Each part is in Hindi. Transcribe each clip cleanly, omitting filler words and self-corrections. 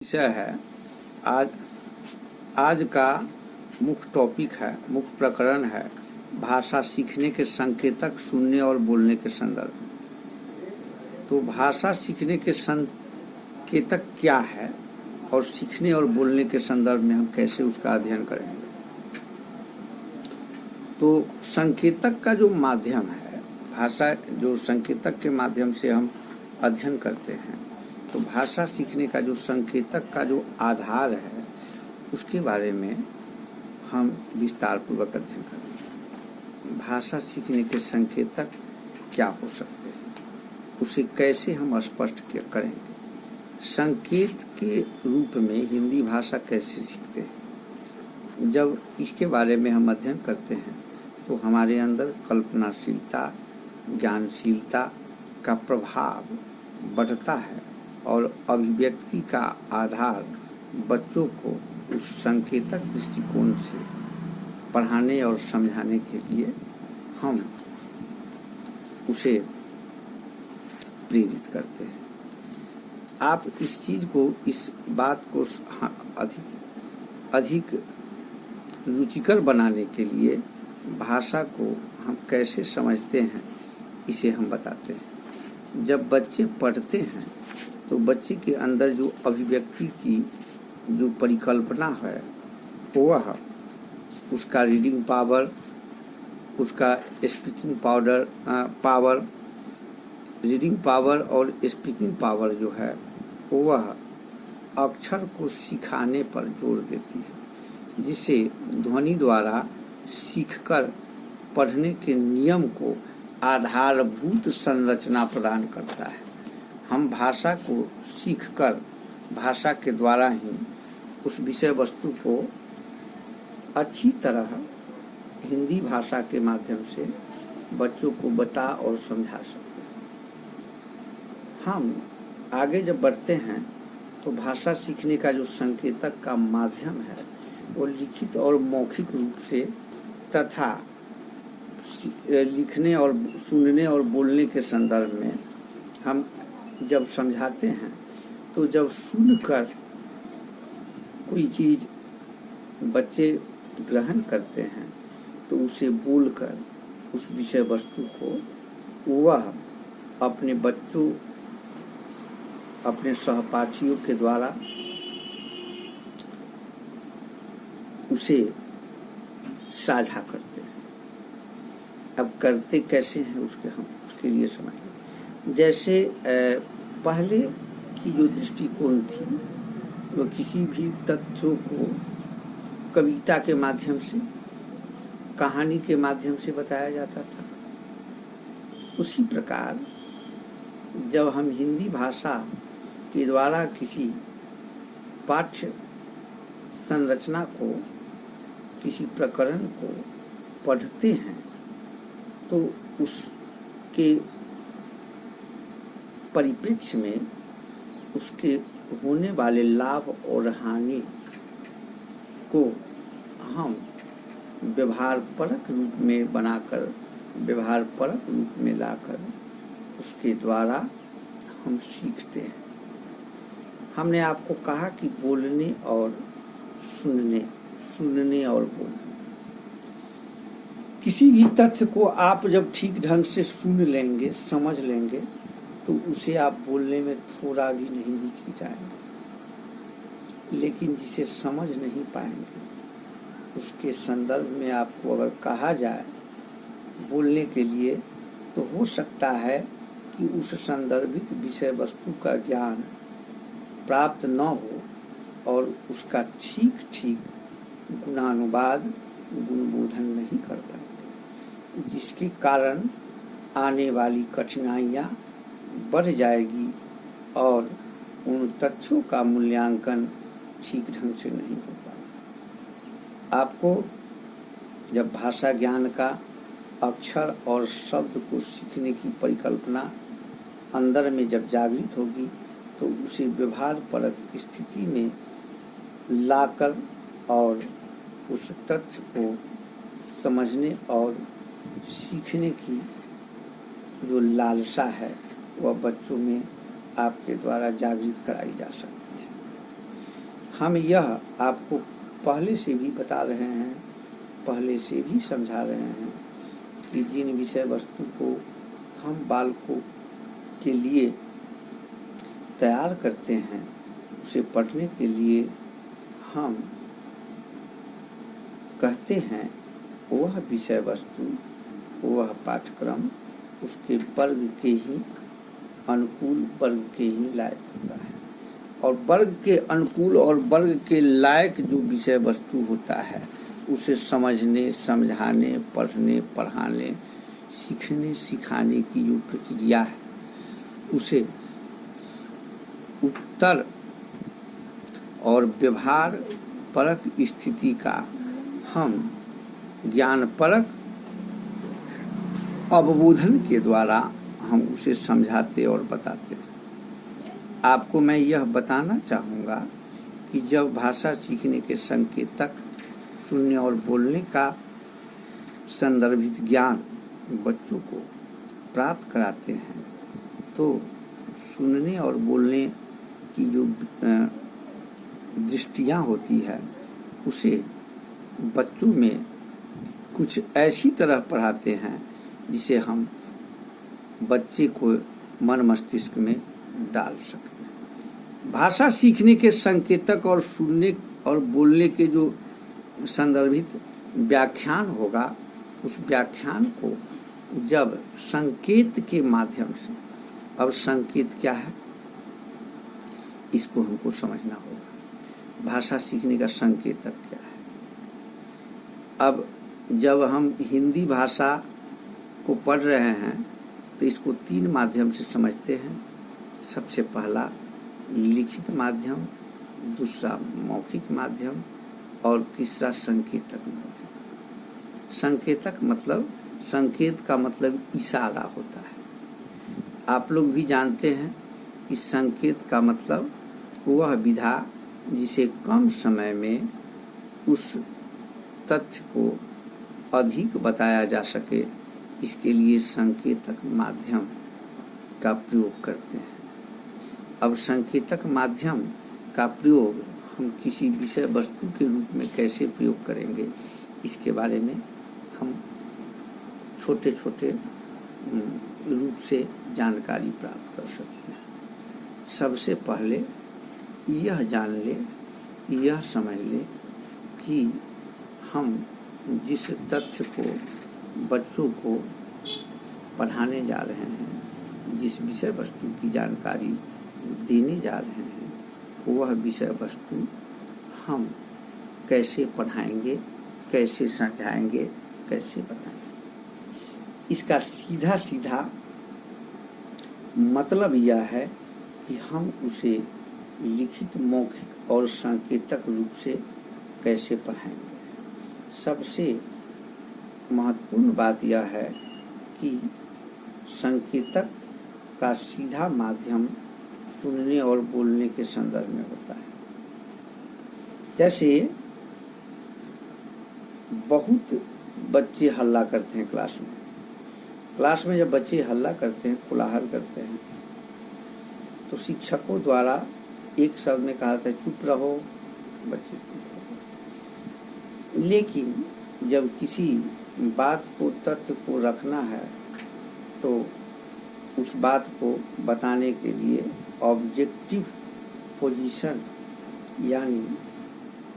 विषय है। आज आज का मुख्य टॉपिक है, मुख्य प्रकरण है भाषा सीखने के संकेतक सुनने और बोलने के संदर्भ में। तो भाषा सीखने के संकेतक क्या है और सीखने और बोलने के संदर्भ में हम कैसे उसका अध्ययन करेंगे। तो संकेतक का जो माध्यम है, भाषा जो संकेतक के माध्यम से हम अध्ययन करते हैं, तो भाषा सीखने का जो संकेतक का जो आधार है उसके बारे में हम विस्तार पूर्वक अध्ययन करेंगे। भाषा सीखने के संकेतक क्या हो सकते हैं, उसे कैसे हम स्पष्ट करेंगे, संकेत के रूप में हिंदी भाषा कैसे सीखते हैं। जब इसके बारे में हम अध्ययन करते हैं तो हमारे अंदर कल्पनाशीलता, ज्ञानशीलता का प्रभाव बढ़ता है और अभिव्यक्ति का आधार बच्चों को उस संकेतक दृष्टिकोण से पढ़ाने और समझाने के लिए हम उसे प्रेरित करते हैं। आप इस चीज को, इस बात को अधिक रुचिकर बनाने के लिए भाषा को हम कैसे समझते हैं इसे हम बताते हैं। जब बच्चे पढ़ते हैं तो बच्चे के अंदर जो अभिव्यक्ति की जो परिकल्पना है वह उसका रीडिंग पावर, उसका स्पीकिंग पावर, रीडिंग पावर और स्पीकिंग पावर जो है वह अक्षर को सिखाने पर जोर देती है, जिसे ध्वनि द्वारा सीखकर पढ़ने के नियम को आधारभूत संरचना प्रदान करता है। हम भाषा को सीखकर भाषा के द्वारा ही उस विषय वस्तु को अच्छी तरह हिंदी भाषा के माध्यम से बच्चों को बता और समझा सकते हैं। हम आगे जब बढ़ते हैं तो भाषा सीखने का जो संकेतक का माध्यम है वो लिखित और मौखिक रूप से तथा लिखने और सुनने और बोलने के संदर्भ में हम जब समझाते हैं तो जब सुनकर कोई चीज बच्चे ग्रहण करते हैं तो उसे बोलकर उस विषय वस्तु को वह अपने बच्चों, अपने सहपाठियों के द्वारा उसे साझा करते हैं। अब करते कैसे हैं उसके लिए समझिए। जैसे पहले की जो दृष्टिकोण थी वो किसी भी तथ्यों को कविता के माध्यम से, कहानी के माध्यम से बताया जाता था। उसी प्रकार जब हम हिंदी भाषा के द्वारा किसी पाठ्य संरचना को, किसी प्रकरण को पढ़ते हैं तो उसके परिप्रेक्ष्य में उसके होने वाले लाभ और हानि को हम व्यवहारपरक रूप में बनाकर, व्यवहारपरक रूप में लाकर उसके द्वारा हम सीखते हैं। हमने आपको कहा कि बोलने और सुनने और बोलने, किसी भी तथ्य को आप जब ठीक ढंग से सुन लेंगे, समझ लेंगे तो उसे आप बोलने में थोड़ा भी नहीं हिचकिचाएंगे। लेकिन जिसे समझ नहीं पाएंगे उसके संदर्भ में आपको अगर कहा जाए बोलने के लिए तो हो सकता है कि उस संदर्भित विषय वस्तु का ज्ञान प्राप्त न हो और उसका ठीक ठीक गुणानुवाद, गुणबोधन नहीं कर पाए, जिसके कारण आने वाली कठिनाइयाँ बढ़ जाएगी और उन तथ्यों का मूल्यांकन ठीक ढंग से नहीं हो पाएगा। आपको जब भाषा ज्ञान का अक्षर और शब्द को सीखने की परिकल्पना अंदर में जब जागृत होगी तो उसे व्यवहारपरक स्थिति में लाकर और उस तथ्य को समझने और सीखने की जो लालसा है वह बच्चों में आपके द्वारा जागृत कराई जा सकती है। हम यह आपको पहले से भी बता रहे हैं, पहले से भी समझा रहे हैं कि जिन विषय वस्तु को हम बालकों के लिए तैयार करते हैं, उसे पढ़ने के लिए हम कहते हैं वह विषय वस्तु, वह पाठ्यक्रम उसके वर्ग के ही अनुकूल, वर्ग के ही लायक होता है। और वर्ग के अनुकूल और वर्ग के लायक जो विषय वस्तु होता है, उसे समझने, समझाने, पढ़ने, पढ़ाने, सीखने, सिखाने की जो प्रक्रिया है, उसे उत्तर और व्यवहार परक स्थिति का हम ज्ञान परक अवबोधन के द्वारा हम उसे समझाते और बताते हैं। आपको मैं यह बताना चाहूँगा कि जब भाषा सीखने के संकेतक सुनने और बोलने का संदर्भित ज्ञान बच्चों को प्राप्त कराते हैं, तो सुनने और बोलने की जो दृष्टियाँ होती है, उसे बच्चों में कुछ ऐसी तरह पढ़ाते हैं जिसे हम बच्चे को मन मस्तिष्क में डाल सकें। भाषा सीखने के संकेतक और सुनने और बोलने के जो संदर्भित व्याख्यान होगा, उस व्याख्यान को जब संकेत के माध्यम से, अब संकेत क्या है इसको हमको समझना होगा। भाषा सीखने का संकेतक क्या है? अब जब हम हिंदी भाषा को पढ़ रहे हैं तो इसको 3 माध्यम से समझते हैं। सबसे पहला लिखित माध्यम, दूसरा मौखिक माध्यम और तीसरा संकेतक माध्यम। संकेतक मतलब, संकेत का मतलब इशारा होता है। आप लोग भी जानते हैं कि संकेत का मतलब वह विधा जिसे कम समय में उस तथ्य को अधिक बताया जा सके, इसके लिए संकेतक माध्यम का प्रयोग करते हैं। अब संकेतक माध्यम का प्रयोग हम किसी विषय वस्तु के रूप में कैसे प्रयोग करेंगे, इसके बारे में हम छोटे छोटे रूप से जानकारी प्राप्त कर सकते हैं। सबसे पहले यह जान ले, यह समझ ले कि हम जिस तथ्य को बच्चों को पढ़ाने जा रहे हैं, जिस विषय वस्तु की जानकारी देने जा रहे हैं, वह विषय वस्तु हम कैसे पढ़ाएंगे, कैसे समझाएंगे, कैसे बताएंगे। इसका सीधा सीधा मतलब यह है कि हम उसे लिखित, मौखिक और संकेतक रूप से कैसे पढ़ाएंगे। सबसे महत्वपूर्ण बात यह है कि संकेतक का सीधा माध्यम सुनने और बोलने के संदर्भ में होता है। जैसे बहुत बच्चे हल्ला करते हैं क्लास में जब बच्चे हल्ला करते हैं, कोलाहल करते हैं, तो शिक्षकों द्वारा एक शब्द में कहा था चुप रहो, बच्चे चुप रहो। लेकिन जब किसी बात को, तथ्य को रखना है, तो उस बात को बताने के लिए ऑब्जेक्टिव पोजीशन यानी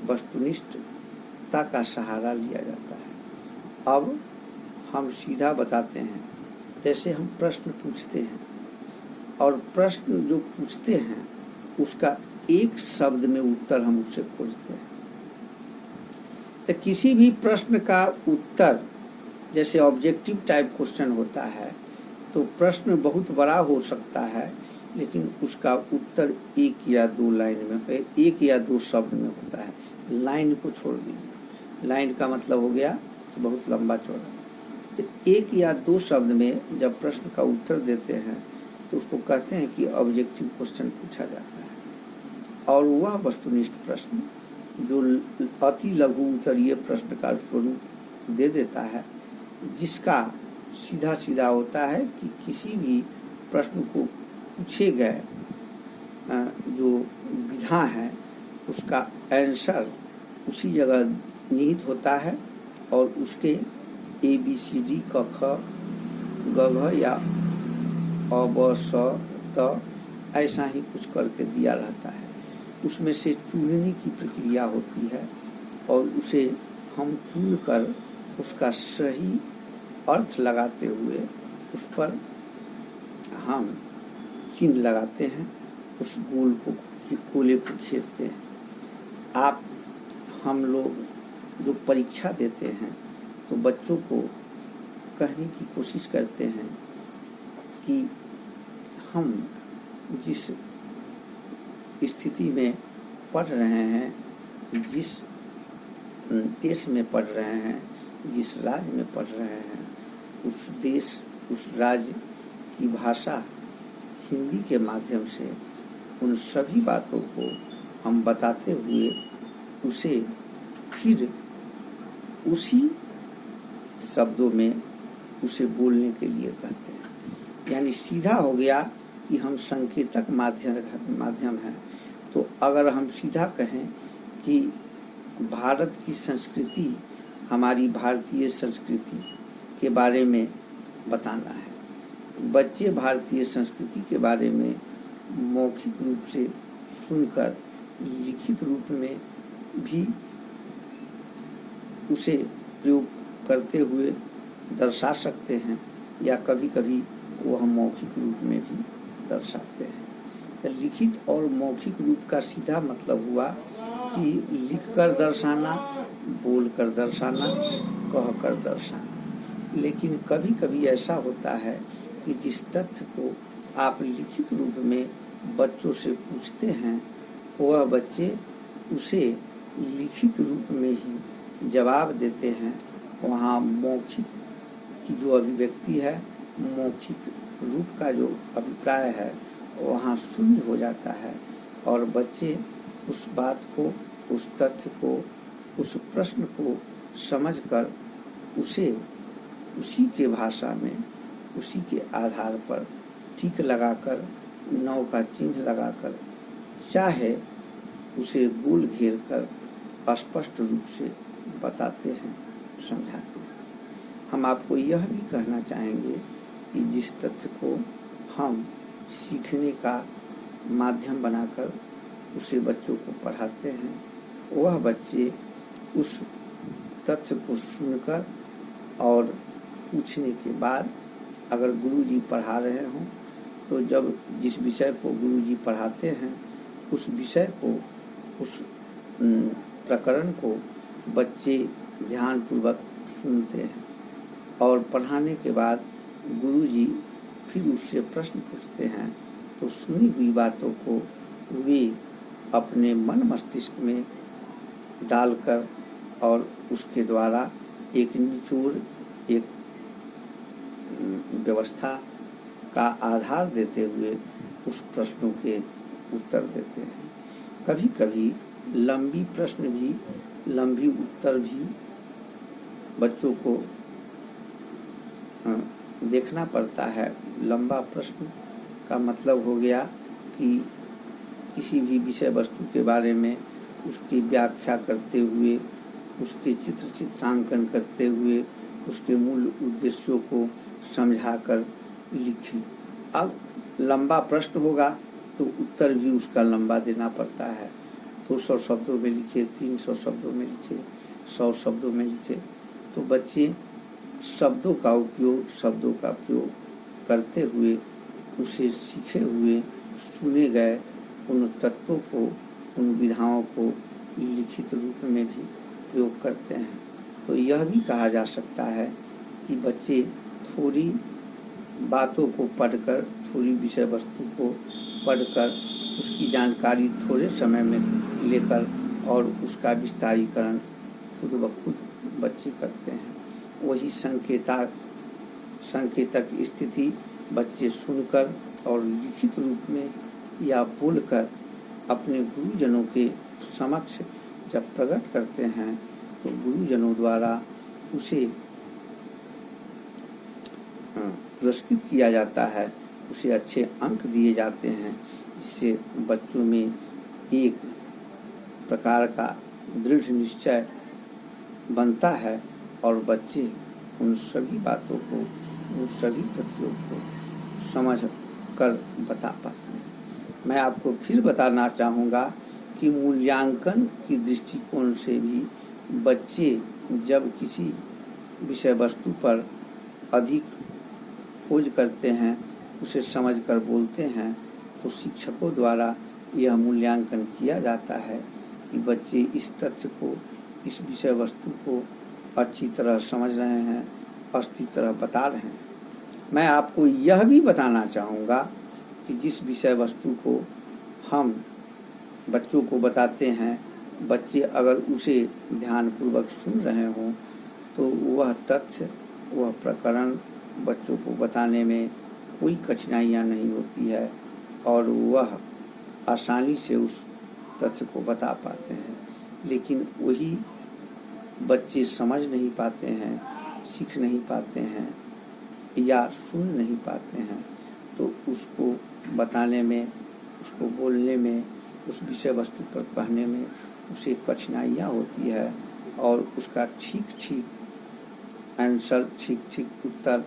वस्तुनिष्ठता का सहारा लिया जाता है। अब हम सीधा बताते हैं। जैसे हम प्रश्न पूछते हैं और प्रश्न जो पूछते हैं उसका एक शब्द में उत्तर हम उससे खोजते हैं। तो किसी भी प्रश्न का उत्तर, जैसे ऑब्जेक्टिव टाइप क्वेश्चन होता है, तो प्रश्न बहुत बड़ा हो सकता है, लेकिन उसका उत्तर 1 या 2 लाइन में, 1 या 2 शब्द में होता है। लाइन को छोड़ दीजिए, लाइन का मतलब हो गया बहुत लंबा चौड़ा। तो 1 या 2 शब्द में जब प्रश्न का उत्तर देते हैं तो उसको कहते हैं कि ऑब्जेक्टिव क्वेश्चन पूछा जाता है। और वह वस्तुनिष्ठ प्रश्न जो अति लघु उत्तरीय प्रश्न का स्वरूप दे देता है, जिसका सीधा सीधा होता है कि किसी भी प्रश्न को पूछे गए जो विधा है उसका आंसर उसी जगह निहित होता है और उसके ABCD क ख ग घ या अ ब स त ऐसा ही कुछ करके दिया रहता है। उसमें से चुनने की प्रक्रिया होती है और उसे हम चुन कर उसका सही अर्थ लगाते हुए उस पर हम चिन्ह लगाते हैं, उस गोल को गोले को घेरते हैं। आप हम लोग जो परीक्षा देते हैं तो बच्चों को कहने की कोशिश करते हैं कि हम जिस स्थिति में पढ़ रहे हैं, जिस देश में पढ़ रहे हैं, जिस राज्य में पढ़ रहे हैं, उस देश उस राज्य की भाषा हिंदी के माध्यम से उन सभी बातों को हम बताते हुए उसे फिर उसी शब्दों में उसे बोलने के लिए कहते हैं। यानी सीधा हो गया कि हम संकेतक माध्यम है। तो अगर हम सीधा कहें कि भारत की संस्कृति, हमारी भारतीय संस्कृति के बारे में बताना है, बच्चे भारतीय संस्कृति के बारे में मौखिक रूप से सुनकर लिखित रूप में भी उसे प्रयोग करते हुए दर्शा सकते हैं या कभी कभी वह मौखिक रूप में भी दर्शाते हैं। लिखित और मौखिक रूप का सीधा मतलब हुआ कि लिख कर दर्शाना, बोल कर दर्शाना, कह कर दर्शाना। लेकिन कभी कभी ऐसा होता है कि जिस तथ्य को आप लिखित रूप में बच्चों से पूछते हैं, वह बच्चे उसे लिखित रूप में ही जवाब देते हैं। वहाँ मौखिक की जो अभिव्यक्ति है, मौखिक रूप का जो अभिप्राय है, वहाँ शून्य हो जाता है और बच्चे उस बात को, उस तथ्य को, उस प्रश्न को समझकर उसे उसी के भाषा में, उसी के आधार पर टिक लगाकर, नौ का चिन्ह लगाकर, चाहे उसे गोल घेर कर स्पष्ट रूप से बताते हैं, समझाते हैं। हम आपको यह भी कहना चाहेंगे कि जिस तथ्य को हम सीखने का माध्यम बनाकर उसे बच्चों को पढ़ाते हैं, वह बच्चे उस तथ्य को सुनकर और पूछने के बाद, अगर गुरुजी पढ़ा रहे हों तो जब जिस विषय को गुरुजी पढ़ाते हैं उस विषय को, उस प्रकरण को बच्चे ध्यानपूर्वक सुनते हैं और पढ़ाने के बाद गुरुजी फिर उससे प्रश्न पूछते हैं। तो सुनी हुई बातों को वे अपने मन मस्तिष्क में डालकर और उसके द्वारा एक निचोड़, एक व्यवस्था का आधार देते हुए उस प्रश्नों के उत्तर देते हैं। कभी कभी लंबी प्रश्न भी, लंबी उत्तर भी बच्चों को देखना पड़ता है। लंबा प्रश्न का मतलब हो गया कि किसी भी विषय वस्तु के बारे में उसकी व्याख्या करते हुए, उसके चित्रांकन करते हुए, उसके मूल उद्देश्यों को समझाकर लिखें। अब लंबा प्रश्न होगा तो उत्तर भी उसका लंबा देना पड़ता है। 200 शब्दों में लिखे, 300 शब्दों में लिखे, 100 शब्दों में लिखे। तो बच्चे शब्दों का उपयोग, शब्दों का प्रयोग करते हुए, उसे सीखे हुए, सुने गए उन तत्वों को, उन विधाओं को लिखित रूप में भी प्रयोग करते हैं। तो यह भी कहा जा सकता है कि बच्चे थोड़ी बातों को पढ़कर, थोड़ी विषय वस्तु को पढ़कर उसकी जानकारी थोड़े समय में लेकर और उसका विस्तारीकरण खुद ब खुद बच्चे करते हैं। वही संकेतक स्थिति बच्चे सुनकर और लिखित रूप में या बोलकर अपने गुरुजनों के समक्ष जब प्रकट करते हैं तो गुरुजनों द्वारा उसे पुरस्कृत किया जाता है, उसे अच्छे अंक दिए जाते हैं, जिससे बच्चों में एक प्रकार का दृढ़ निश्चय बनता है और बच्चे उन सभी बातों को, उन सभी तथ्यों को समझ कर बता पाते हैं। मैं आपको फिर बताना चाहूँगा कि मूल्यांकन की दृष्टिकोण से भी बच्चे जब किसी विषय वस्तु पर अधिक खोज करते हैं, उसे समझकर बोलते हैं, तो शिक्षकों द्वारा यह मूल्यांकन किया जाता है कि बच्चे इस तथ्य को, इस विषय वस्तु को अच्छी तरह समझ रहे हैं, अच्छी तरह बता रहे हैं। मैं आपको यह भी बताना चाहूँगा कि जिस विषय वस्तु को हम बच्चों को बताते हैं, बच्चे अगर उसे ध्यानपूर्वक सुन रहे हों तो वह तथ्य, वह प्रकरण बच्चों को बताने में कोई कठिनाइयाँ नहीं होती है और वह आसानी से उस तथ्य को बता पाते हैं। लेकिन वही बच्चे समझ नहीं पाते हैं, सीख नहीं पाते हैं या सुन नहीं पाते हैं, तो उसको बताने में, उसको बोलने में, उस विषय वस्तु पर कहने में उसे कठिनाइयाँ होती है और उसका ठीक ठीक आंसर, ठीक ठीक उत्तर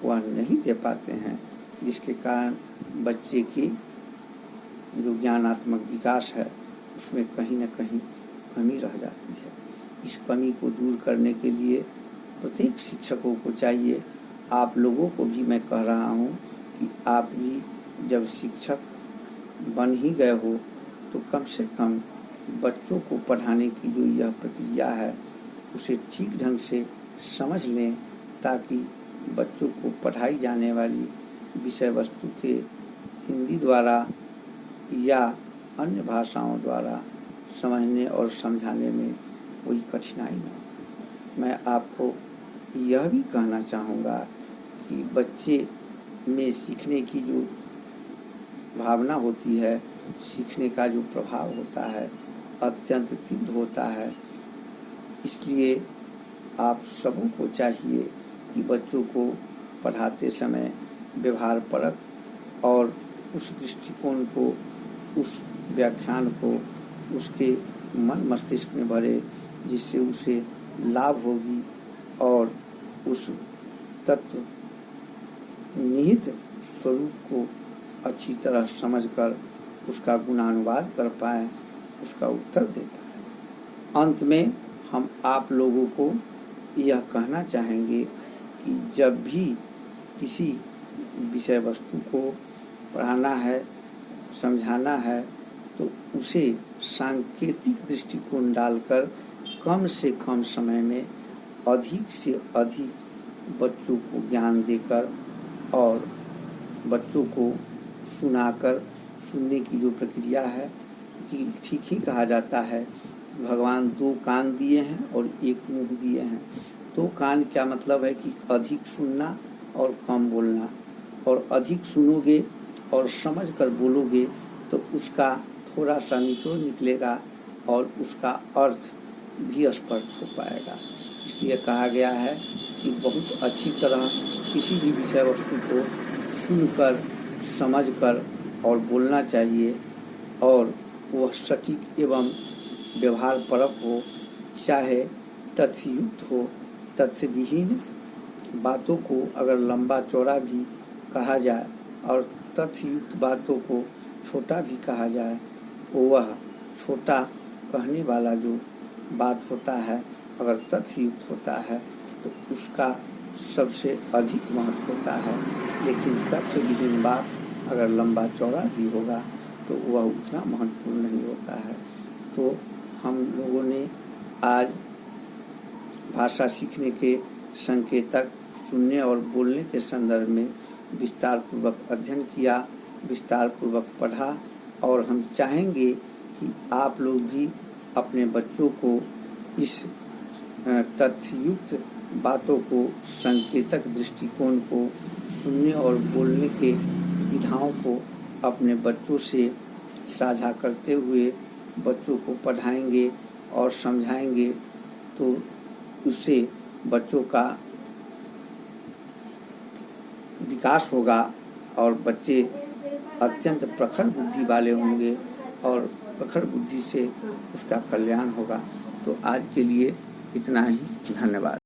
वह नहीं दे पाते हैं, जिसके कारण बच्चे की जो ज्ञानात्मक विकास है उसमें कहीं न कहीं कमी रह जाती है। इस कमी को दूर करने के लिए प्रत्येक शिक्षकों को चाहिए, आप लोगों को भी मैं कह रहा हूँ कि आप भी जब शिक्षक बन ही गए हो तो कम से कम बच्चों को पढ़ाने की जो यह प्रक्रिया है उसे ठीक ढंग से समझ लें, ताकि बच्चों को पढ़ाई जाने वाली विषय वस्तु के हिंदी द्वारा या अन्य भाषाओं द्वारा समझने और समझाने में कोई कठिनाई न हो। मैं आपको यह भी कहना चाहूँगा कि बच्चे में सीखने की जो भावना होती है, सीखने का जो प्रभाव होता है, अत्यंत तीव्र होता है। इसलिए आप सबों को चाहिए कि बच्चों को पढ़ाते समय व्यवहार परक और उस दृष्टिकोण को, उस व्याख्यान को उसके मन मस्तिष्क में भरे, जिससे उसे लाभ होगी और उस तत्व निहित स्वरूप को अच्छी तरह समझकर उसका गुणानुवाद कर पाए, उसका उत्तर दे पाए। अंत में हम आप लोगों को यह कहना चाहेंगे कि जब भी किसी विषय वस्तु को पढ़ाना है, समझाना है, तो उसे सांकेतिक दृष्टिकोण डालकर कम से कम समय में अधिक से अधिक बच्चों को ज्ञान देकर और बच्चों को सुनाकर, सुनने की जो प्रक्रिया है कि ठीक ही कहा जाता है, भगवान 2 कान दिए हैं और 1 मुंह दिए हैं। 2 कान क्या मतलब है कि अधिक सुनना और कम बोलना, और अधिक सुनोगे और समझ कर बोलोगे तो उसका थोड़ा सा निचोड़ निकलेगा और उसका अर्थ भी स्पष्ट हो पाएगा। इसलिए कहा गया है कि बहुत अच्छी तरह किसी भी विषय वस्तु को सुनकर, समझकर और बोलना चाहिए, और वह सटीक एवं व्यवहार परक हो, चाहे तथ्ययुक्त हो। तथ्यविहीन बातों को अगर लंबा चौड़ा भी कहा जाए और तथ्ययुक्त बातों को छोटा भी कहा जाए, तो वह छोटा कहने वाला जो बात होता है, अगर तथ्ययुक्त होता है तो उसका सबसे अधिक महत्व होता है। लेकिन तथ्यविहीन बात अगर लंबा चौड़ा भी होगा तो वह उतना महत्वपूर्ण नहीं होता है। तो हम लोगों ने आज भाषा सीखने के संकेतक, सुनने और बोलने के संदर्भ में विस्तार पूर्वक अध्ययन किया, विस्तार पूर्वक पढ़ा, और हम चाहेंगे कि आप लोग भी अपने बच्चों को इस तथ्ययुक्त बातों को, संकेतक दृष्टिकोण को, सुनने और बोलने के विधाओं को अपने बच्चों से साझा करते हुए बच्चों को पढ़ाएंगे और समझाएंगे, तो उससे बच्चों का विकास होगा और बच्चे अत्यंत प्रखर बुद्धि वाले होंगे और प्रखर बुद्धि से उसका कल्याण होगा। तो आज के लिए इतना ही, धन्यवाद।